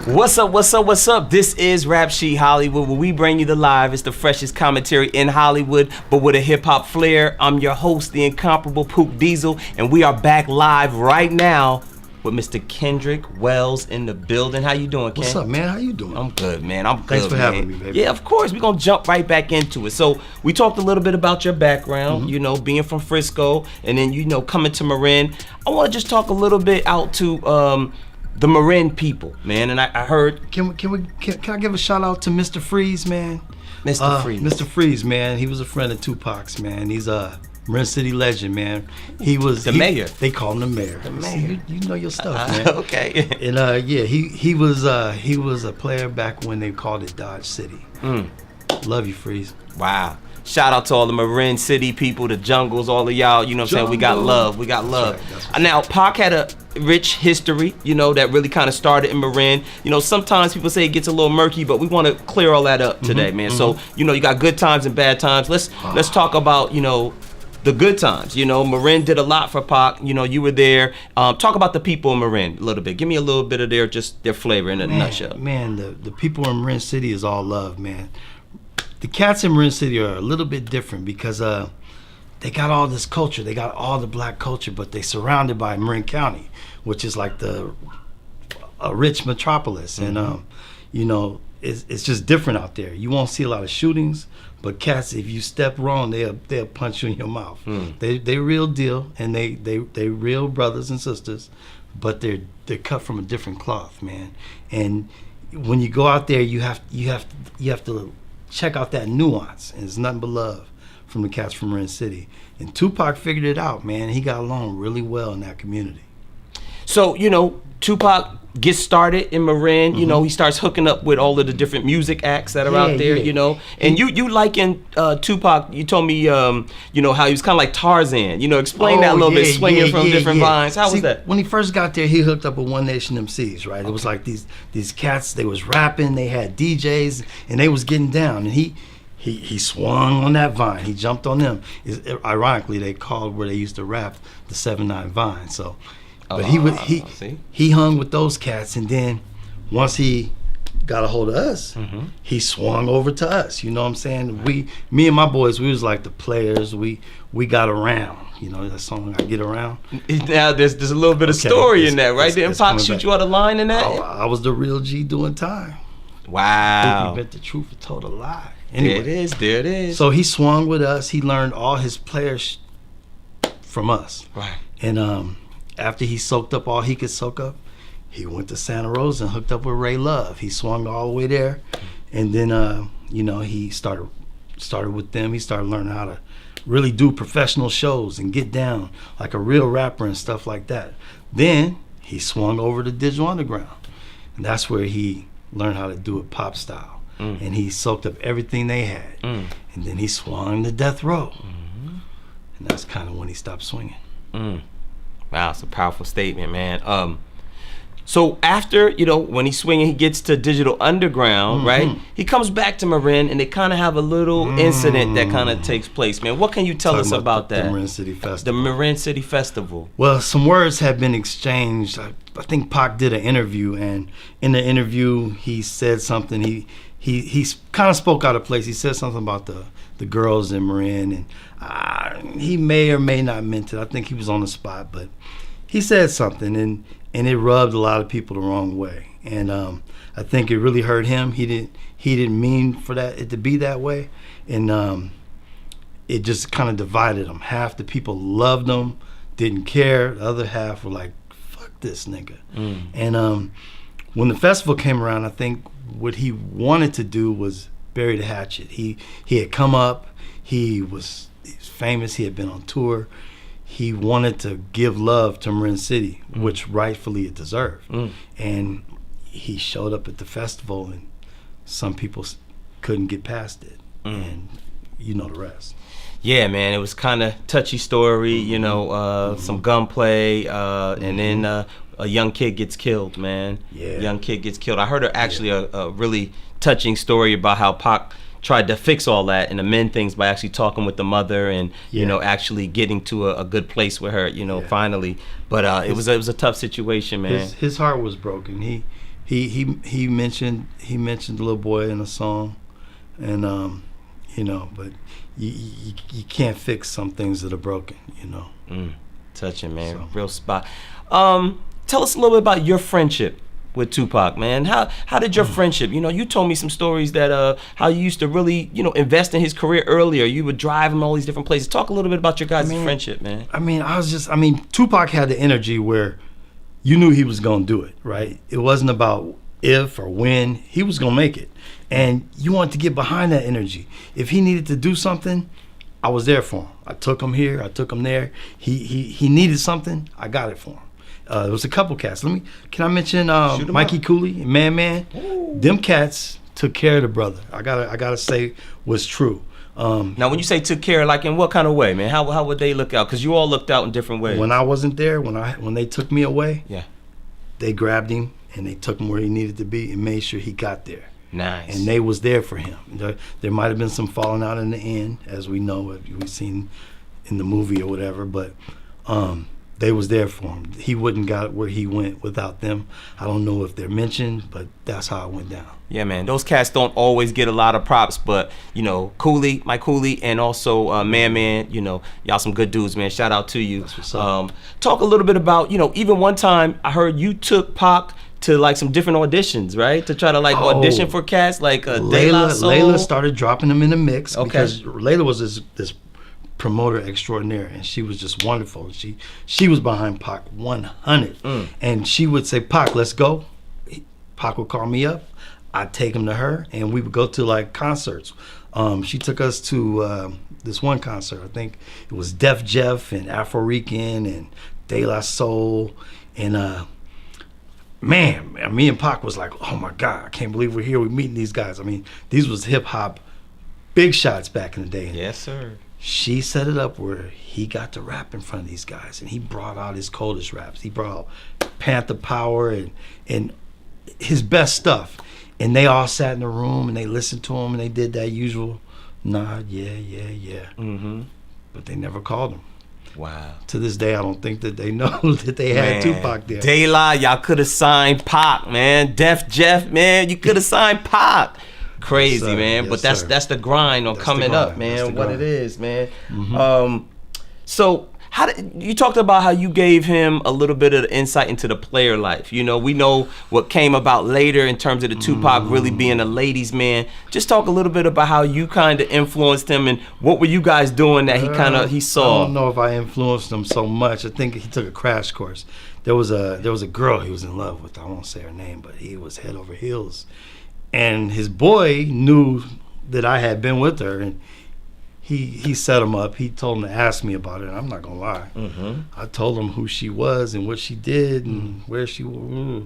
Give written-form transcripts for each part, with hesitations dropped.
What's up, what's up, what's up? This is Rap Sheet Hollywood, where we bring you the live. It's the freshest commentary in Hollywood, but with a hip-hop flair. I'm your host, the incomparable Poop Diesel, and we are back live right now with Mr. Kendrick Wells in the building. How you doing, Ken? What's up, man? How you doing? I'm good, man. I'm good, Thanks for man. having me, baby. Yeah, of course. We're going to jump right back into it. So we talked a little bit about your background, you know, being from Frisco, and then, you know, coming to Marin. I want to just talk a little bit out to the Marin people, man. And I heard... Can I give a shout out to Mr. Freeze, man? Mr. Freeze. Mr. Freeze, man. He was a friend of Tupac's, man. He's a Marin City legend, man. He was the mayor. They call him the mayor. The mayor. You know your stuff, man. Okay. And yeah, he was a player back when they called it Dodge City. Love you, Freeze. Wow. Shout out to all the Marin City people, the Jungles, all of y'all, you know what I'm saying? We got love, we got love. That's right. Now, Pac had a rich history, you know, that really kind of started in Marin. You know, sometimes people say it gets a little murky, but we want to clear all that up today, man. So, you know, you got good times and bad times. Let's talk about, you know, the good times. You know, Marin did a lot for Pac. You know, you were there. Talk about the people in Marin a little bit. Give me a little bit of their flavor in a nutshell. Man, the people in Marin City is all love, man. The cats in Marin City are a little bit different because they got all this culture. They got all the black culture, but they surrounded by Marin County, which is like a rich metropolis. And, you know, it's just different out there. You won't see a lot of shootings, but cats, if you step wrong, they'll punch you in your mouth. They real deal, and they real brothers and sisters, but they're cut from a different cloth, man. And when you go out there, you have to check out that nuance, and it's nothing but love from the cats from Marin City. And Tupac figured it out, man. He got along really well in that community. So, you know, Tupac gets started in Marin. You know, he starts hooking up with all of the different music acts that are out there, you know. And you liken Tupac, you told me, you know, how he was kind of like Tarzan. You know, explain that a little bit, swinging from different vines. How was that? When he first got there, he hooked up with One Nation MCs, right? It was like these cats, they was rapping, they had DJs, and they was getting down. And he swung on that vine. He jumped on them. Ironically, they called where they used to rap the 7-9 vine. So... But he hung with those cats, and then once he got a hold of us, he swung over to us. You know what I'm saying? Me and my boys, we was like the players. We got around. You know that song, I Get Around? Now there's a little bit of story in that, right? Didn't Pac shoot you out of line in that? I was the real G doing time. Wow. He meant the truth and told a lie. Anyway, there it is. So he swung with us. He learned all his players from us. Right. And after he soaked up all he could soak up, he went to Santa Rosa and hooked up with Ray Love. He swung all the way there, and then you know, he started with them. He started learning how to really do professional shows and get down like a real rapper and stuff like that. Then he swung over to Digital Underground, and that's where he learned how to do it pop style. And he soaked up everything they had, and then he swung to Death Row, and that's kind of when he stopped swinging. Wow, it's a powerful statement, man. So after, you know, when he's swinging, he gets to Digital Underground, right? He comes back to Marin, and they kind of have a little incident that kind of takes place, man. What can you tell us about that? The Marin City Festival. The Marin City Festival. Well, some words have been exchanged. I think Pac did an interview, and in the interview, he said something. He kind of spoke out of place. He said something about the girls in Marin, and he may or may not meant it. I think he was on the spot, but he said something, and it rubbed a lot of people the wrong way. And I think it really hurt him. He didn't mean for it to be that way, and it just kind of divided him. Half the people loved him, didn't care. The other half were like, "Fuck this nigga." And when the festival came around, I think what he wanted to do was bury the hatchet. He had come up. He was famous. He had been on tour. He wanted to give love to Marin City, which rightfully it deserved. And he showed up at the festival, and some people couldn't get past it. And you know the rest. Yeah, man, it was kind of touchy story, you know, some gunplay, and then a young kid gets killed, man. Yeah. Young kid gets killed. I heard actually a really touching story about how Pac tried to fix all that and amend things by actually talking with the mother and you know, actually getting to a good place with her, you know, finally. But it was a tough situation, man. His heart was broken. he mentioned the little boy in a song, and you know, but you can't fix some things that are broken, you know. Touching, man. So. Real spot. Tell us a little bit about your friendship with Tupac, man. How did your friendship? You know, you told me some stories that how you used to really, you know, invest in his career earlier. You would drive him all these different places. Talk a little bit about your guys' friendship, man. I mean, Tupac had the energy where you knew he was gonna do it, right? It wasn't about if or when, he was gonna make it. And you wanted to get behind that energy. If he needed to do something, I was there for him. I took him here, I took him there. He needed something, I got it for him. There was a couple cats. Can I mention Mikey Cooley and Man? Ooh. Them cats took care of the brother. I gotta say was true. Now, when you say took care, like in what kind of way, man? How would they look out? Because you all looked out in different ways. When I wasn't there, when they took me away, yeah, they grabbed him and they took him where he needed to be and made sure he got there. Nice. And they was there for him. There might have been some falling out in the end, as we know, we've seen in the movie or whatever, but they was there for him. He wouldn't got where he went without them. I don't know if they're mentioned, but that's how it went down. Yeah, man. Those cats don't always get a lot of props, but, you know, Cooley, Mike Cooley, and also Man, you know, y'all some good dudes, man. Shout out to you. That's what's up. Talk a little bit about, you know, even one time I heard you took Pac to like some different auditions, right? To try to like audition for cats like Layla started dropping them in the mix because Okay. Layla was this promoter extraordinaire, and she was just wonderful. She was behind Pac 100, and she would say, "Pac, let's go." Pac would call me up. I'd take him to her, and we would go to like concerts. She took us to this one concert. I think it was Def Jeff and Afro Rican and De La Soul, and man, me and Pac was like, "Oh my God, I can't believe we're here. We're meeting these guys." I mean, these was hip hop big shots back in the day. Yes, sir. She set it up where he got to rap in front of these guys, and he brought out his coldest raps. He brought out Panther Power and his best stuff. And they all sat in the room and they listened to him and they did that usual nod, yeah. Mm-hmm. But they never called him. Wow. To this day, I don't think that they know that they had Tupac there. De La, y'all could have signed Pac, man. Def Jeff, man, you could have signed Pac. Crazy, yes, man. yes, but sir. that's the grind on That's coming the grind. up, man. That's the What grind. it is, man. Mm-hmm. So how did you talked about how you gave him a little bit of insight into the player life? You know, we know what came about later in terms of the Tupac really being a ladies' man. Just talk a little bit about how you kind of influenced him and what were you guys doing that he saw. I don't know if I influenced him so much. I think he took a crash course. There was a girl he was in love with. I won't say her name, but he was head over heels. And his boy knew that I had been with her, and he set him up. He told him to ask me about it, and I'm not gonna lie. Mm-hmm. I told him who she was and what she did and where she was.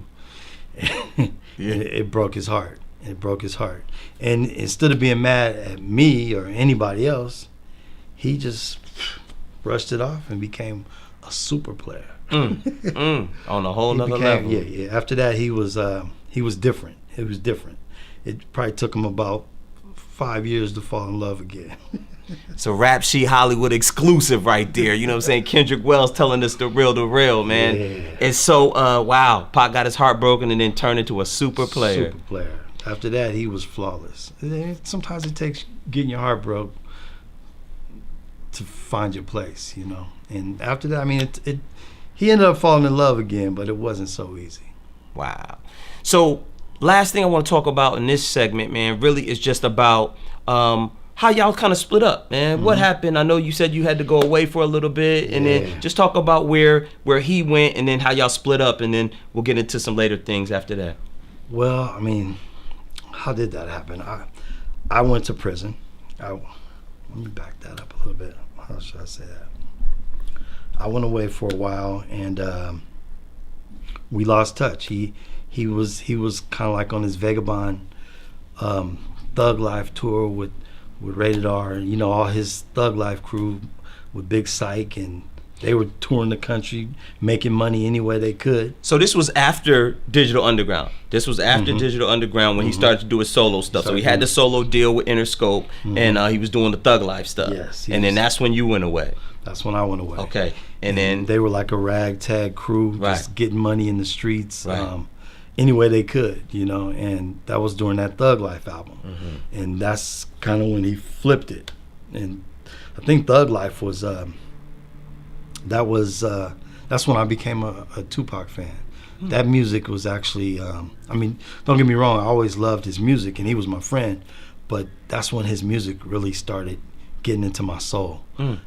It broke his heart. It broke his heart. And instead of being mad at me or anybody else, he just brushed it off and became a super player. On a whole nother level. Yeah. After that, he was different. It was different. It probably took him about 5 years to fall in love again. So Rap Sheet Hollywood exclusive right there. You know what I'm saying? Kendrick Wells telling us the real, man. Yeah. And so, wow, Pac got his heart broken and then turned into a super player. Super player. After that, he was flawless. Sometimes it takes getting your heart broke to find your place, you know. And after that, I mean, he ended up falling in love again, but it wasn't so easy. Wow. So last thing I want to talk about in this segment, man, really is just about how y'all kind of split up, man. Mm-hmm. What happened? I know you said you had to go away for a little bit, and then just talk about where he went, and then how y'all split up, and then we'll get into some later things after that. Well, I mean, how did that happen? I went to prison. Let me back that up a little bit. How should I say that? I went away for a while, and we lost touch. He was kind of like on his vagabond thug life tour with Rated R, and you know, all his thug life crew with Big Psych, and they were touring the country making money any way they could. So this was after Digital Underground. This was after Digital Underground when he started to do his solo stuff. So he had the solo deal with Interscope, and he was doing the thug life stuff. Yes. And then that's when you went away. That's when I went away. Okay. And then they were like a ragtag crew, just getting money in the streets. Right. any way they could, you know, and that was during that Thug Life album. And that's kind of when he flipped it. And I think Thug Life was, that's when I became a Tupac fan. That music was actually, I mean, don't get me wrong, I always loved his music and he was my friend, but that's when his music really started getting into my soul. And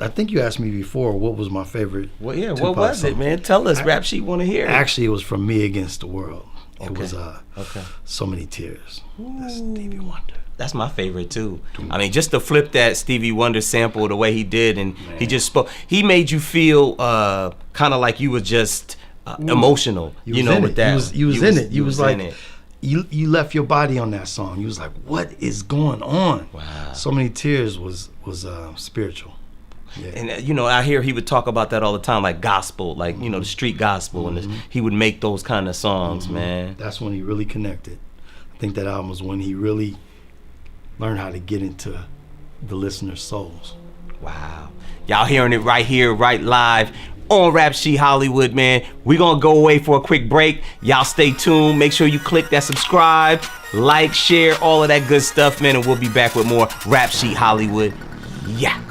I think you asked me before what was my favorite Tupac what was song. it, man? Tell us, Rap Sheet want to hear it. Actually, it was From Me Against the World. It was Okay. So Many Tears. That's Stevie Wonder. That's my favorite too. I mean, just to flip that Stevie Wonder sample the way he did, and he just spoke. He made you feel kind of like you were just emotional, you know, with that. You was in it. You was like, you left your body on that song. You was like, what is going on? Wow. So Many Tears was spiritual. Yeah. And you know, I hear he would talk about that all the time, like gospel, like you know, the street gospel, and he would make those kind of songs, man. That's when he really connected. I think that album was when he really learned how to get into the listeners' souls. Wow. Y'all hearing it right here, right live on Rap Sheet Hollywood, man. We're gonna go away for a quick break. Y'all stay tuned. Make sure you click that subscribe, like, share, all of that good stuff, man, and we'll be back with more Rap Sheet Hollywood. Yeah.